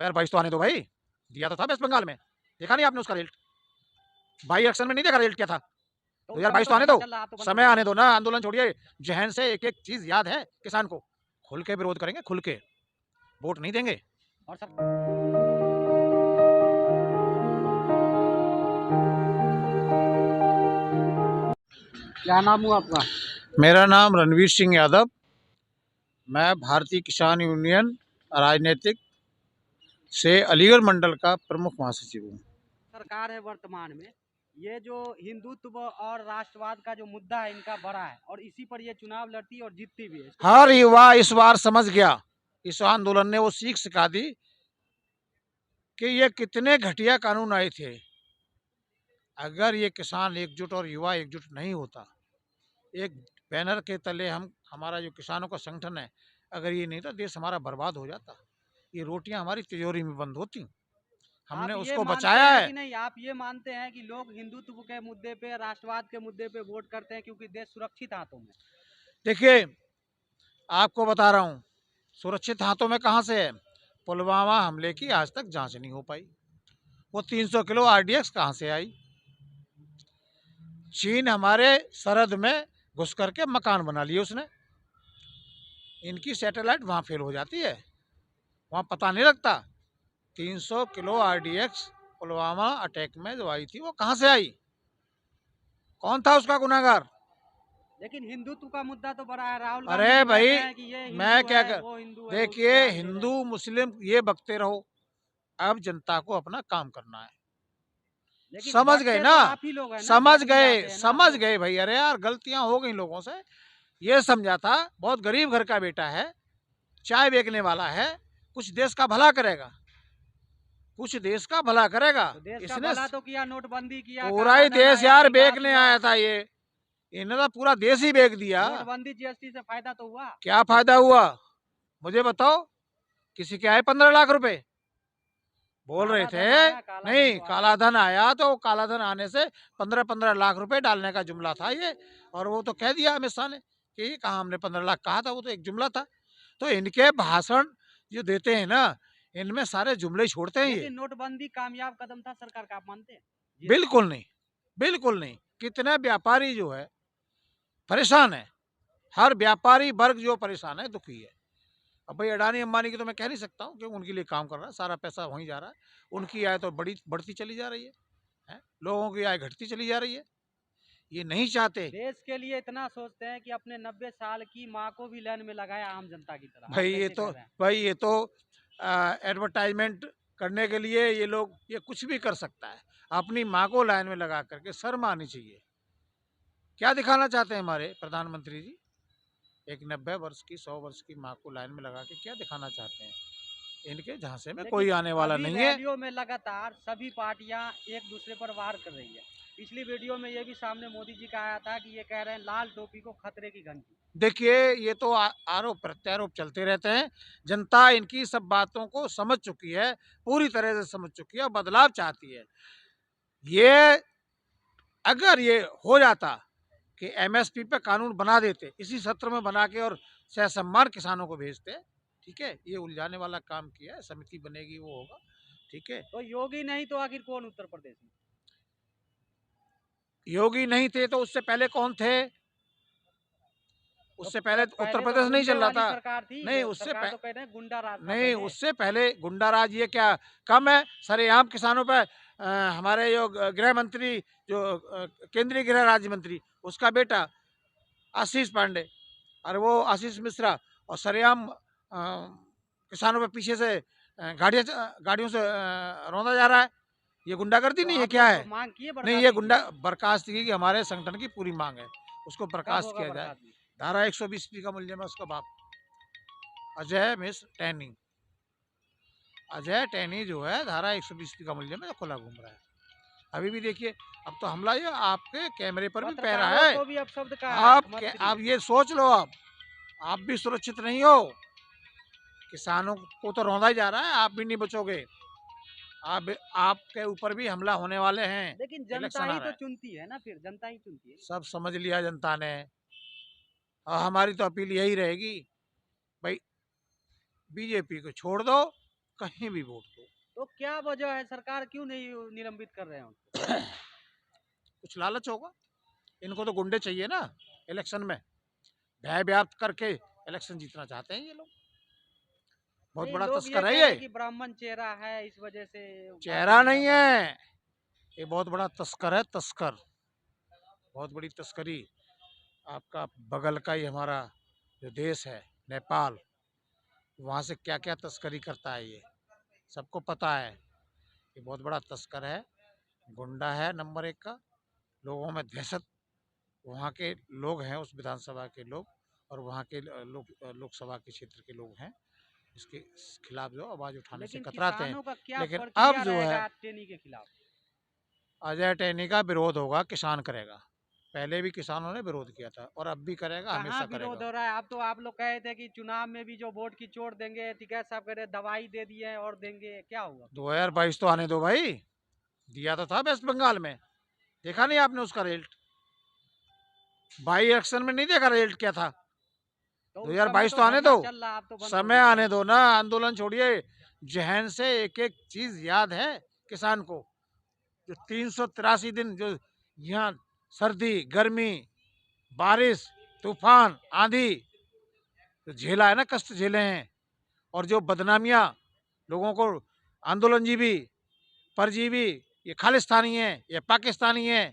2022 तो आने दो भाई, दिया तो था वेस्ट बंगाल में, देखा नहीं आपने उसका रिजल्ट? बाई इलेक्शन में नहीं देखा रिजल्ट क्या था? तो 2022 तो आने दो, समय आने दो ना, आंदोलन छोड़िए, जहन से एक एक चीज याद है किसान को, खुल के विरोध करेंगे, खुल के वोट नहीं देंगे। और सर क्या नाम हुआ आपका? मेरा नाम रणवीर सिंह यादव, मैं भारतीय किसान यूनियन राजनीतिक से अलीगढ़ मंडल का प्रमुख महासचिव हूँ। सरकार है वर्तमान में, ये जो हिंदुत्व और राष्ट्रवाद का जो मुद्दा है इनका बड़ा है और इसी पर ये चुनाव लड़ती और जीतती भी है। हर युवा इस बार समझ गया, इस आंदोलन ने वो सीख सिखा दी कि ये कितने घटिया कानून आए थे। अगर ये किसान एकजुट और युवा एकजुट नहीं होता, एक बैनर के तले हम हमारा जो किसानों का संगठन है, अगर ये नहीं था, देश हमारा बर्बाद हो जाता, ये रोटियां हमारी तिजोरी में बंद होती। हमने आप ये उसको मानते बचाया हैं है। कि नहीं, आप ये मानते हैं कि लोग हिंदुत्व के मुद्दे पे, राष्ट्रवाद के मुद्दे पे वोट करते हैं क्योंकि देश सुरक्षित हाथों में? देखिए, आपको बता रहा हूँ, सुरक्षित हाथों में कहाँ से है? पुलवामा हमले की आज तक जांच नहीं हो पाई, वो 300 किलो आरडीएक्स कहाँ से आई? चीन हमारे सरहद में घुस करके मकान बना लिए उसने, इनकी सैटेलाइट वहाँ फेल हो जाती है, वहाँ पता नहीं लगता। 300 किलो आरडीएक्स पुलवामा अटैक में जो आई थी, वो कहाँ से आई? कौन था उसका गुनाहगार? लेकिन हिंदुत्व का मुद्दा तो बड़ा है। राहुल गांधी अरे जी भाई, कहते हैं कि ये मैं हिंदू क्या है, कर, वो हिंदू है, उसको देखिए, जान दे रहे हिंदू हैं। मुस्लिम ये बकते रहो, अब जनता को अपना काम करना है। लेकिन समझ गए बकते ना? तो आप ही लोग हैं ना, समझ बक भी गए, जाते हैं ना समझ तो। गए भाई। अरे यार, गलतियां हो गई लोगों से। ये समझा था बहुत गरीब घर का बेटा है, चाय बेचने वाला है, कुछ देश का भला करेगा, कुछ देश का भला करेगा। तो देश का इसने भला तो किया, नोटबंदी किया, पूरा काला ही धन देश आया, यार विकास बेचने हुआ। आया था ये, इन्होंने तो पूरा देश ही बेच दिया। नोटबंदी जीएसटी से फायदा तो हुआ। क्या फायदा हुआ? मुझे बताओ, किसी के आए 15 लाख रुपए? बोल रहे काला थे धन आया, काला धन नहीं, तो आया। काला धन आया, तो काला धन आने से 15-15 लाख रुपए डालने का जुमला था ये, और वो तो कह दिया अमित शाह ने कि कहा हमने 15 लाख कहा था, वो तो एक जुमला था। तो इनके भाषण जो देते हैं ना, इनमें सारे जुमले ही छोड़ते हैं ये। लेकिन नोटबंदी कामयाब कदम था सरकार का, आप मानते हैं? जीएसटी बिल्कुल नहीं, बिल्कुल नहीं। कितने व्यापारी जो है परेशान है, हर व्यापारी वर्ग जो परेशान है, दुखी है। अब भाई अडानी अंबानी की तो मैं कह नहीं सकता हूँ, क्योंकि उनके लिए काम कर रहा है, सारा पैसा वहीं जा रहा है, उनकी आय तो बड़ी बढ़ती चली जा रही है, लोगों की आय घटती चली जा रही है। ये नहीं चाहते। देश के लिए इतना सोचते हैं कि अपने 90 साल की माँ को भी लाइन में लगाया आम जनता की तरह। आप भाई ये कैसे तो कर रहे हैं? भाई ये तो एडवर्टाइजमेंट करने के लिए ये लोग ये कुछ भी कर सकता है। अपनी माँ को लाइन में लगा करके शर्म आनी चाहिए। क्या दिखाना चाहते हैं हमारे प्रधानमंत्री जी? एक 90 वर्ष की 100 वर्ष की माँ को लाइन में लगा के क्या दिखाना चाहते हैं? इनके झांसे में लेकिन कोई आने वाला अभी नहीं है। रैलियों में लगातार सभी पार्टियां एक दूसरे पर वार कर रही है। पिछली वीडियो में ये भी सामने मोदी जी का आया था कि ये कह रहे हैं लाल टोपी को खतरे की घंटी। देखिए, ये तो आरोप प्रत्यारोप चलते रहते हैं। जनता इनकी सब बातों को समझ चुकी है, पूरी तरह से समझ चुकी है और बदलाव चाहती है। ये अगर ये हो जाता कि एमएसपी पे कानून बना देते, इसी सत्र में बना के, और सहसम्मान किसानों को भेजते, ठीक है, ये उलझाने वाला काम किया है, समिति बनेगी, वो होगा, ठीक है। तो योगी नहीं तो आखिर कौन उत्तर प्रदेश में? योगी नहीं थे तो उससे पहले कौन थे? तो उससे पहले उत्तर पहले तो प्रदेश नहीं गुंडे चल रहा वाली था। सरकार थी। नहीं, उससे सरकार तो कह रहे हैं गुंडा राज था नहीं, पहले। उससे पहले गुंडा राज ये क्या कम है? सरेआम किसानों पे हमारे जो गृह मंत्री, जो केंद्रीय गृह राज्य मंत्री, उसका बेटा आशीष पांडे, और वो आशीष मिश्रा, और सरेआम किसानों पे पीछे से गाड़ियों से रौंदा जा रहा है। ये गुंडागर्दी तो नहीं है, आप क्या लोग है? मांग किए नहीं, ये बर्खास्तगी गुंडा की? बर्खास्तगी की हमारे संगठन की पूरी मांग है, उसको कब बर्खास्त होगा किया जाए। बर्खास्तगी? धारा 120 का मूल्य में उसका बाप अजय मिश्र टैनी, अजय टैनी जो है, धारा 120 का मूल्य में खुला घूम रहा है। अभी भी देखिए, अब तो हमला ये आपके कैमरे पर भी पैरा पत्रकारों है। को भी अपशब्द का आप ये सोच लो, अब आप भी सुरक्षित नहीं हो। किसानों को तो रौंदा ही जा रहा है, आप भी नहीं बचोगे। आप आपके ऊपर भी हमला होने वाले हैं। लेकिन जनता इलेक्शन आ ही रहा तो है, चुनती है ना, फिर जनता ही चुनती है। सब समझ लिया जनता ने। और हमारी तो अपील यही रहेगी, भाई बीजेपी को छोड़ दो, कहीं भी वोट दो। तो क्या वजह है, सरकार क्यों नहीं निलंबित कर रहे हैं उनको? कुछ लालच होगा, इनको तो गुंडे चाहिए ना इलेक्शन में, भय व्याप्त करके इलेक्शन जीतना चाहते हैं ये लोग। बहुत नहीं, बड़ा लोग ये तस्कर है कह रहे ये। हैं कि ब्राह्मण चेहरा है, इस वजह से चेहरा भारतीय नहीं जनता पार्टी। है, ये बहुत बड़ा तस्कर है, तस्कर, बहुत बड़ी तस्करी। आपका बगल का ही हमारा जो देश है नेपाल, वहाँ से क्या क्या तस्करी करता है ये सबको पता है। ये बहुत बड़ा तस्कर है, गुंडा है नंबर एक का, लोगों में दहशत। वहाँ के लोग हैं, उस विधानसभा के लोग और वहाँ के लोकसभा के क्षेत्र के लोग हैं, इसके खिलाफ जो आवाज़ उठाने से लेकिन कतराते हैं। किसानों का क्या लेकिन अब प्रक्रिया जो है रहेगा टेनी के खिलाफ? अजय टैनी का विरोध होगा, किसान करेगा। पहले भी किसानों ने विरोध किया था और अब भी करेगा, कहाँ हमेशा विरोध करेगा। हो रहा है? अब तो आप लोग कहे थे कि चुनाव में भी जो वोट की चोट देंगे, टिकैत साहब कह रहे दवाई दे दिए हैं और देंगे, क्या हुआ? 2022 तो आने दो भाई, दिया तो था वेस्ट बंगाल में, देखा नहीं आपने उसका रिजल्ट? बाई इलेक्शन में नहीं देखा रिजल्ट क्या था? तो उस समय 2022 तो तो आने धरना दो, चल रहा, अब तो बंद हो समय गया आने भाई। दो ना, आंदोलन छोड़िए। जहन से एक एक चीज याद है किसान को। जो 383 दिन जो यहाँ सर्दी गर्मी बारिश तूफान आंधी जो झेला है ना, कष्ट झेले हैं, और जो बदनामियां लोगों को, आंदोलनजीवी परजीवी, ये खालिस्तानी है, ये पाकिस्तानी है,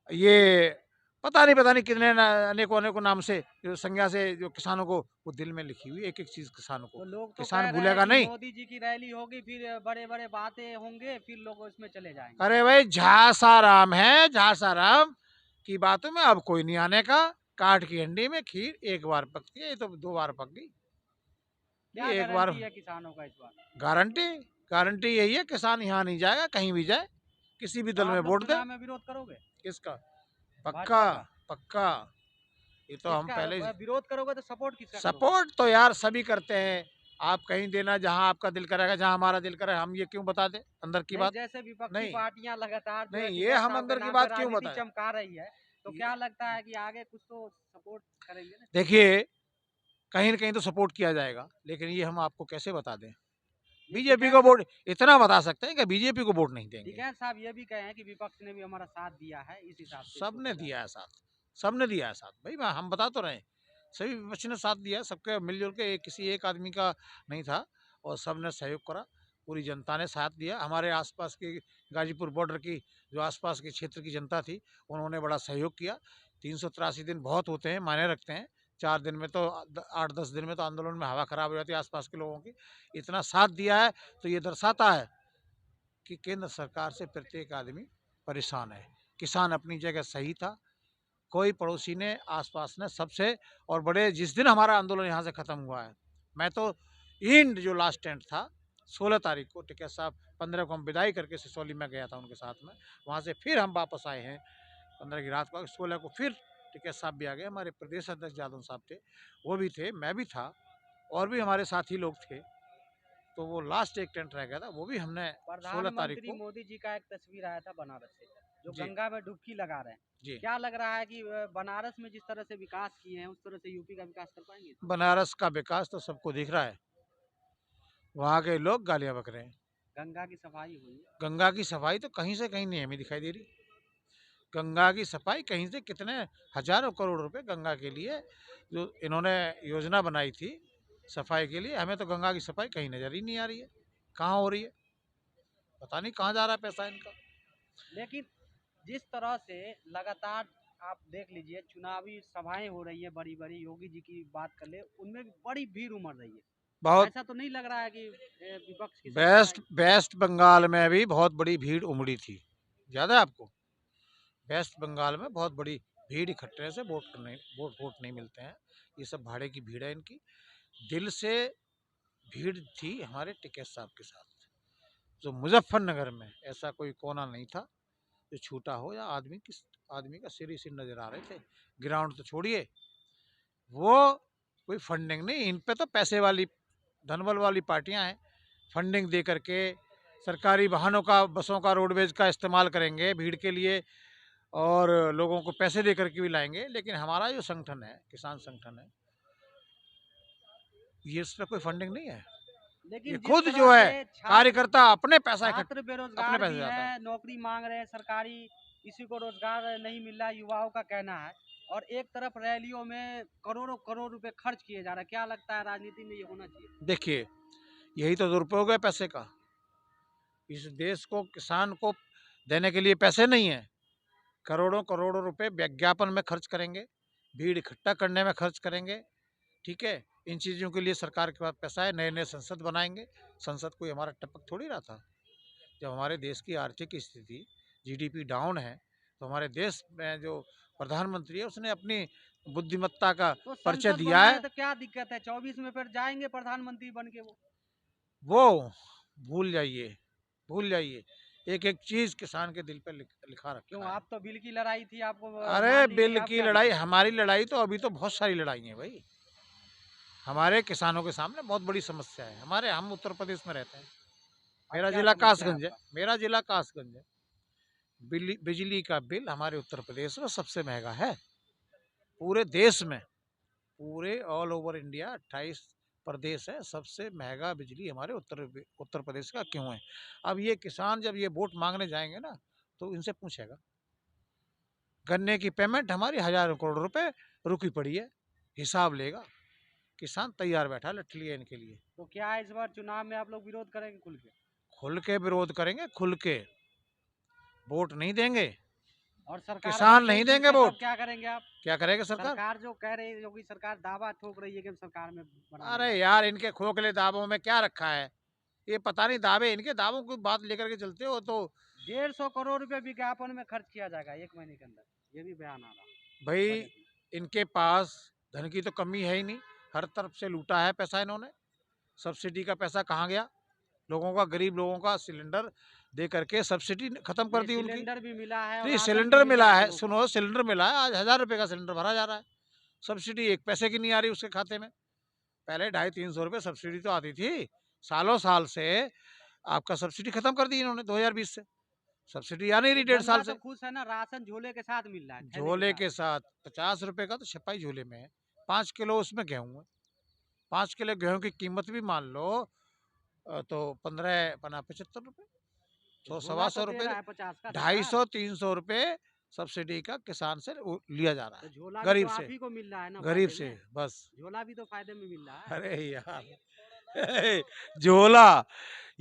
ये पता नहीं कितने अनेकों अनेकों नाम से जो संज्ञा से जो किसानों को वो दिल में लिखी हुई एक एक चीज किसानों को। तो लोग तो किसान कह रहे हैं भूलेगा कि नहीं। मोदी जी की रैली होगी, फिर बड़े बड़े बातें होंगे, फिर लोग उसमें चले जाएंगे। अरे भाई झासाराम है, झासाराम की बातों में अब कोई नहीं आने का। काठ की हंडी में खीर एक बार पकती है, ये तो 2 बार पक गई। क्या ये एक बार गारंटी है किसानों का इस बार? गारंटी, गारंटी यही है, किसान यहाँ नहीं जाएगा, कहीं भी जाए, किसी भी तो दल में आप लोग वोट दे। चुनाव में विरोध करोगे किसका? पक्का, भाजपा का? पक्का। ये तो हम किसका पहले विरोध करोगे तो सपोर्ट किसका करोगे? सपोर्ट तो यार सभी करते हैं। आप कहीं देना जहां आपका दिल करेगा, जहां हमारा दिल करेगा, हम ये क्यों बता दें अंदर की नहीं, बात? जैसे विपक्षी नहीं, पार्टियां लगातार जो है नहीं, ये टिकैत हम साहब के अंदर की नाम पे बात क्यों राजनीति बताएं? चमका रही है, तो ये- क्या लगता है कि आगे कुछ तो सपोर्ट करेंगे ना? देखिए, कहीं न कहीं तो सपोर्ट किया जाएगा, लेकिन ये हम आपको कैसे बता दें? ये बीजेपी टिकैत को वोट इतना बता सकते हैं कि बीजेपी को वोट नहीं देंगे। टिकैत साहब ये भी कहे हैं कि विपक्ष ने भी हमारा साथ दिया है, इस हिसाब से इसको सबने बोला है। दिया है साथ, सबने दिया है साथ। भाई हम बता तो रहे हैं, सभी विपक्ष ने साथ दिया, सबके मिलजुल के, किसी एक आदमी का नहीं था, और सबने सहयोग करा। पूरी जनता ने साथ दिया। हमारे आसपास की गाजीपुर बॉर्डर की जो आसपास के क्षेत्र की जनता थी, उन्होंने बड़ा सहयोग किया। 383 दिन बहुत होते हैं, मायने रखते हैं। 4 दिन में तो 8-10 दिन में तो आंदोलन में हवा खराब हो जाती है आसपास के लोगों की। इतना साथ दिया है तो ये दर्शाता है कि केंद्र सरकार से प्रत्येक आदमी परेशान है। किसान अपनी जगह सही था, कोई पड़ोसी ने आसपास ने सबसे, और बड़े जिस दिन हमारा आंदोलन यहाँ से ख़त्म हुआ है, मैं तो इंड जो लास्ट टेंट था 16 तारीख को, टिकैत साहब 15 को हम विदाई करके सिसौली में गया था उनके साथ में, वहाँ से फिर हम वापस आए हैं 15 की रात को, 16 को फिर टिकैत साहब भी आ गए, हमारे प्रदेश अध्यक्ष यादव साहब थे, वो भी थे, मैं भी था, और भी हमारे साथी लोग थे। तो वो लास्ट एक टेंट रह गया था, वो भी हमने 16 तारीख प्रधानमंत्री को। मोदी जी का एक तस्वीर आया था बनारस से, जो जी, गंगा में डुबकी लगा रहे हैं। जी। क्या लग रहा है कि बनारस में जिस तरह से विकास किए हैं, उस तरह से यूपी का विकास कर पाएंगे? बनारस का विकास तो सबको दिख रहा है, वहाँ के लोग गालियाँ बक रहे हैं। गंगा की सफाई हुई है। गंगा की सफाई तो कहीं से कहीं नहीं हमें दिखाई दे रही। गंगा की सफाई कहीं से, कितने हजारों करोड़ रुपए गंगा के लिए जो इन्होंने योजना बनाई थी सफाई के लिए, हमें तो गंगा की सफाई कहीं नजर ही नहीं आ रही है। कहाँ हो रही है, पता नहीं कहाँ जा रहा है पैसा इनका। लेकिन जिस तरह से लगातार आप देख लीजिए, चुनावी सभाएं हो रही है बड़ी बड़ी, योगी जी की बात कर ले, उनमें भी बड़ी भीड़ उमड़ रही है। बहुत। ऐसा तो नहीं लग रहा है कि विपक्ष की सरकार वेस्ट आई? वेस्ट बंगाल में भी बहुत बड़ी भीड़ उमड़ी थी, याद है आपको? वेस्ट बंगाल में बहुत बड़ी भीड़ इकट्ठे से वोट नहीं मिलते हैं। ये सब भाड़े की भीड़ है इनकी। दिल से भीड़ थी हमारे टिकैत साहब के साथ। जो मुजफ्फरनगर में ऐसा कोई कोना नहीं था जो छूटा हो, या आदमी का सिर ही सिर नजर आ रहे थे। ग्राउंड तो छोड़िए, वो कोई फंडिंग नहीं, इन पे तो पैसे वाली धनबल वाली पार्टियां हैं। फंडिंग दे करके सरकारी वाहनों का, बसों का, रोडवेज का इस्तेमाल करेंगे भीड़ के लिए, और लोगों को पैसे दे करके भी लाएंगे। लेकिन हमारा जो संगठन है, किसान संगठन है, ये इसमें कोई फंडिंग नहीं है। लेकिन ये जिस खुद तरह जो है से छात्र कार्यकर्ता अपने पैसा इकट्ठा छात्र अपने बेरोजगार पैसे भी जाता है। हैं, नौकरी मांग रहे हैं सरकारी, किसी को रोजगार नहीं मिल रहा है, युवाओं का कहना है। और एक तरफ रैलियों में करोड़ों करोड़ रुपए खर्च किए जा रहे हैं। क्या लगता है राजनीति में ये होना चाहिए? देखिए, यही तो दुरुपयोग है पैसे का। इस देश को किसान को देने के लिए पैसे नहीं है। करोड़ों करोड़ों रुपए विज्ञापन में खर्च करेंगे, भीड़ इकट्ठा करने में खर्च करेंगे, ठीक है? इन चीज़ों के लिए सरकार के पास पैसा है, नए-नए संसद बनाएँगे। संसद कोई हमारा टपक थोड़ी रहा था। जब हमारे देश की आर्थिक स्थिति, जीडीपी डाउन है, तो हमारे देश में जो प्रधानमंत्री है, उसने अपनी बुद्धिमत्ता का तो परिचय संसद दिया बना है है। तो क्या दिक्कत है? 24 में फिर जाएंगे प्रधानमंत्री बन के वो। वो भूल जाइए, भूल जाइए। एक-एक चीज़ किसान के दिल पे लिखा क्यों, रखा है। आप तो बिल की लड़ाई थी, आपको अरे! मान ली गई, बिल आप की क्या लड़ाई, दिक्कत है? हमारी लड़ाई तो अभी तो बहुत सारी लड़ाई है भई। हमारे किसानों के सामने बहुत बड़ी समस्या है। हम उत्तर प्रदेश में रहते हैं। अब मेरा क्या जिला समस्या है कासगंज है, आपका? मेरा जिला कासगंज है। बिजली का बिल हमारे उत्तर प्रदेश में सबसे महँगा है। पूरे देश में, पूरे ऑल ओवर इंडिया 28 प्रदेश है, सबसे महँगा बिजली हमारे उत्तर प्रदेश का क्यों है? अब ये किसान जब ये वोट माँगने जाएँगे ना, तो इनसे पूछेगा। गन्ने की पेमेंट हमारी हज़ारों करोड़ रुपए रुकी पड़ी है, हिसाब लेगा। किसान तैयार बैठा है लठ लिए इनके लिए। तो क्या इस बार चुनाव में आप लोग विरोध करेंगे खुल के? खुल के विरोध करेंगे, खुल के। वोट नहीं देंगे, और सरकार अभी किसान नहीं नहीं देंगे जीते तब वोट। क्या करेंगे आप? क्या करेगी सरकार? सरकार जो कह रही है, योगी सरकार दावा ठोक रही है कि हम सरकार में बनाने अरे जा रहे हैं। यार, इनके खोखले दावों में क्या रखा है? ये पता नहीं दावे, इनके दावों की बात लेकर के चलते हो तो 150 करोड़ रुपए विज्ञापन में खर्च किया जाएगा 1 महीने के अंदर। ये भी बयान आ रहा भई बजट में। इनके पास धन की तो कमी है ही नहीं। हर तरफ से लूटा है पैसा इन्होंने। सब्सिडी का पैसा कहाँ गया? लोगों का, गरीब लोगों का सिलेंडर दे करके सब्सिडी खत्म कर नहीं, दी उनकी। सिलेंडर भी मिला है और नहीं, राशन भी सिलेंडर मिला मिला है है, लोगों को। सुनो, सिलेंडर मिला है, आज 1000 रुपए का सिलेंडर भरा जा रहा है। सब्सिडी 1 पैसे की नहीं आ रही उसके खाते में। पहले 250-300 रुपए सब्सिडी तो आती थी। सालों साल से आपका सब्सिडी खत्म कर दी इन्होंने 2020 से। सब्सिडी आ नहीं तो रही 1.5 जनता साल तो से। खुश है ना, राशन झोले के साथ मिल रहा है, थैले के झोले साथ। के साथ 50 रुपए का तो छपाई झोले में है। 5 किलो उसमें गेहूँ है। 5 किलो गेहूँ की कीमत भी मान लो तो 15 पना 75 रुपए, तो 100 झोला सवा तो सौ दे रुपए, रहा है 50 का सरकार। 250-300 रुपए सब्सिडी का किसान से लिया जा रहा तो है, झोला भी तो गरीब आप से, ही को मिल रहा है ना गरीब फायदे से में। बस। झोला भी तो फायदे में मिल रहा है। अरे यार झोला,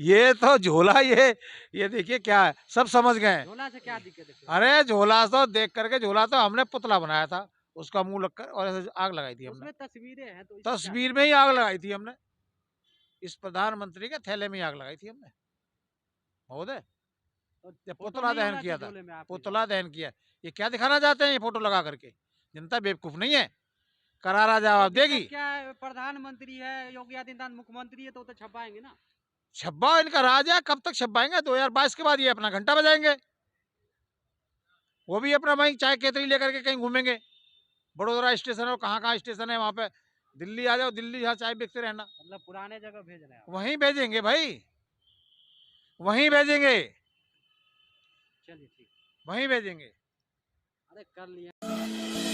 ये तो झोला, ये देखिए क्या है, सब समझ गए हैं। झोला से क्या दिक्कत है फिर? अरे झोला तो देख करके, झोला तो हमने पुतला बनाया था, उसका मुंह लगकर और ऐसे आग लगाई थी हमने। उसमें तस्वीरें हैं तो इसमें क्या तस्वीर दिक्कत में ही है? आग लगाई थी हमने। इस प्रधानमंत्री के थैले में ही आग लगाई थी हमने महोदय, तो जब फोटो पुतला नहीं दहन होना किया चाहिए था। झोले में आपके? पुतला दहन किया। ये क्या दिखाना चाहते हैं ये फोटो लगा करके? जनता बेवकूफ नहीं है, करारा तो जवाब दिक्कत देगी। क्या है, प्रधानमंत्री है, योगी आदित्यनाथ मुख्यमंत्री है, तो छपाएंगे ना। छब्बा इनका राज है, कब तक छपाएंगे? 2022 के बाद ये अपना घंटा बजाएंगे। वो भी अपना वहीं चाय केतली लेकर के कहीं घूमेंगे। बड़ोदरा स्टेशन और कहाँ-कहाँ स्टेशन है वहाँ पे। दिल्ली आ जाओ, दिल्ली जहाँ चाय बेचते रहना। मतलब पुराने जगह भेज रहे हैं आप। वहीं भेजेंगे भाई, वहीं भेजेंगे, चलिए ठीक। वहीं भेजेंगे। अरे कर लिया।